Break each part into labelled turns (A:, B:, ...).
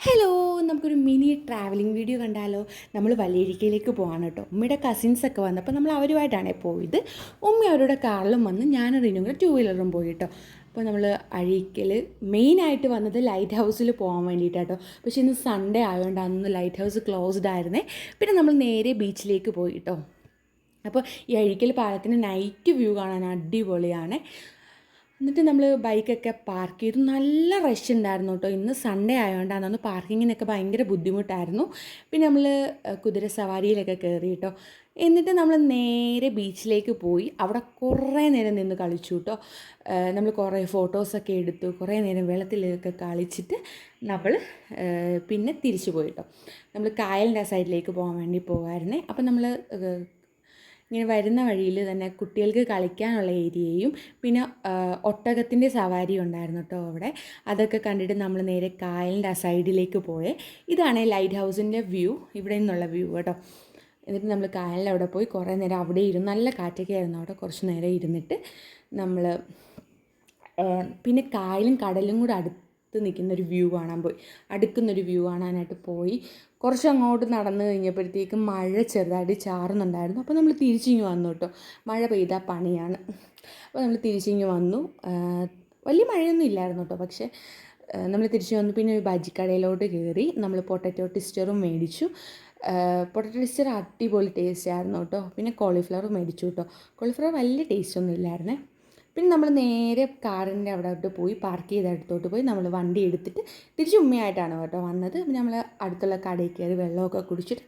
A: Hello, നമുക്കൊരു mini travelling video കണ്ടാലോ? നമ്മൾ വലിയരിക്കയിലേക്ക് പോവാണ് കേട്ടോ. ഉമ്മയുടെ കസിൻസൊക്കെ വന്നപ്പോൾ നമ്മൾ അവരുമായിട്ടാണ് പോയത്. ഉമ്മ അവരുടെ കാറിലും വന്ന് ഞാൻ റിനും കൂടെ ടൂ വീലറും പോയി കേട്ടോ. അപ്പോൾ നമ്മൾ അഴീക്കൽ മെയിനായിട്ട് വന്നത് ലൈറ്റ് ഹൗസിൽ പോകാൻ വേണ്ടിയിട്ടാട്ടോ. പക്ഷേ ഇന്ന് സൺഡേ ആയതുകൊണ്ട് അന്ന് ലൈറ്റ് ഹൗസ് ക്ലോസ്ഡ് ആയിരുന്നേ. പിന്നെ നമ്മൾ നേരെ ബീച്ചിലേക്ക് പോയി കേട്ടോ. അപ്പോൾ ഈ അഴീക്കൽ പാലത്തിന് നൈറ്റ് വ്യൂ കാണാൻ അടിപൊളിയാണ്. എന്നിട്ട് നമ്മൾ ബൈക്കൊക്കെ പാർക്ക് ചെയ്തു. നല്ല റഷ് ഉണ്ടായിരുന്നു കേട്ടോ. ഇന്ന് സൺഡേ ആയതുകൊണ്ടാണ് അന്ന് പാർക്കിങ്ങിനൊക്കെ ഭയങ്കര ബുദ്ധിമുട്ടായിരുന്നു. പിന്നെ നമ്മൾ കുതിര സവാരിയിലൊക്കെ കയറി കേട്ടോ. എന്നിട്ട് നമ്മൾ നേരെ ബീച്ചിലേക്ക് പോയി. അവിടെ കുറേ നേരം നിന്ന് കളിച്ചു കേട്ടോ. നമ്മൾ കുറേ ഫോട്ടോസൊക്കെ എടുത്തു. കുറേ നേരം വെള്ളത്തിലൊക്കെ കളിച്ചിട്ട് നമ്മൾ പിന്നെ തിരിച്ചു പോയി കേട്ടോ. നമ്മൾ കായലിൻ്റെ സൈഡിലേക്ക് പോകാൻ വേണ്ടി പോകുമായിരുന്നേ. അപ്പം നമ്മൾ ഇങ്ങനെ വരുന്ന വഴിയിൽ തന്നെ കുട്ടികൾക്ക് കളിക്കാനുള്ള ഏരിയയും പിന്നെ ഒട്ടകത്തിൻ്റെ സവാരി ഉണ്ടായിരുന്നു കേട്ടോ അവിടെ. അതൊക്കെ കണ്ടിട്ട് നമ്മൾ നേരെ കായലിൻ്റെ ആ സൈഡിലേക്ക് പോയേ. ഇതാണ് ലൈറ്റ് ഹൗസിൻ്റെ വ്യൂ, ഇവിടെ നിന്നുള്ള വ്യൂ കേട്ടോ. എന്നിട്ട് നമ്മൾ കായലിൻ്റെ അവിടെ പോയി കുറേ നേരം അവിടെ ഇരുന്ന്, നല്ല കാറ്റൊക്കെ ആയിരുന്നു അവിടെ. കുറച്ച് നേരം ഇരുന്നിട്ട് നമ്മൾ പിന്നെ കായലും കടലും കൂടെ അടുത്ത് നിൽക്കുന്നൊരു വ്യൂ കാണാൻ പോയി. അടുക്കുന്നൊരു വ്യൂ കാണാനായിട്ട് പോയി. കുറച്ച് അങ്ങോട്ട് നടന്നു കഴിഞ്ഞപ്പോഴത്തേക്കും മഴ ചെറുതായിട്ട് ചാറുന്നുണ്ടായിരുന്നു. അപ്പോൾ നമ്മൾ തിരിച്ചിങ്ങ് വന്നു കേട്ടോ. മഴ പെയ്താൽ പണിയാണ്. അപ്പോൾ നമ്മൾ തിരിച്ചിങ്ങ് വന്നു. വലിയ മഴയൊന്നും ഇല്ലായിരുന്നു കേട്ടോ. പക്ഷേ നമ്മൾ തിരിച്ചു വന്നു. പിന്നെ ഒരു ബജിക്കടയിലോട്ട് കയറി നമ്മൾ പൊട്ടറ്റോ ട്വിസ്റ്ററും മേടിച്ചു. പൊട്ടറ്റോ ട്വിസ്റ്റർ അടിപൊളി ടേസ്റ്റ് ആയിരുന്നു കേട്ടോ. പിന്നെ കോളിഫ്ലവർ മേടിച്ചു കേട്ടോ. കോളിഫ്ലവർ വലിയ ടേസ്റ്റ് ഒന്നും ഇല്ലായിരുന്നേ. പിന്നെ നമ്മൾ നേരെ കാറിൻ്റെ അവിടെ പോയി പാർക്ക് ചെയ്ത അടുത്തോട്ട് പോയി നമ്മൾ വണ്ടി എടുത്തിട്ട് തിരിച്ച് ഉമ്മയായിട്ടാണ് കേട്ടോ വന്നത്. പിന്നെ നമ്മൾ അടുത്തുള്ള കടയിൽ കയറി വെള്ളമൊക്കെ കുടിച്ചിട്ട്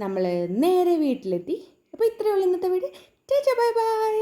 A: നമ്മൾ നേരെ വീട്ടിലെത്തി. അപ്പോൾ ഇത്രയേ ഉള്ളൂ ഇന്നത്തെ വീഡിയോ. Bye bye.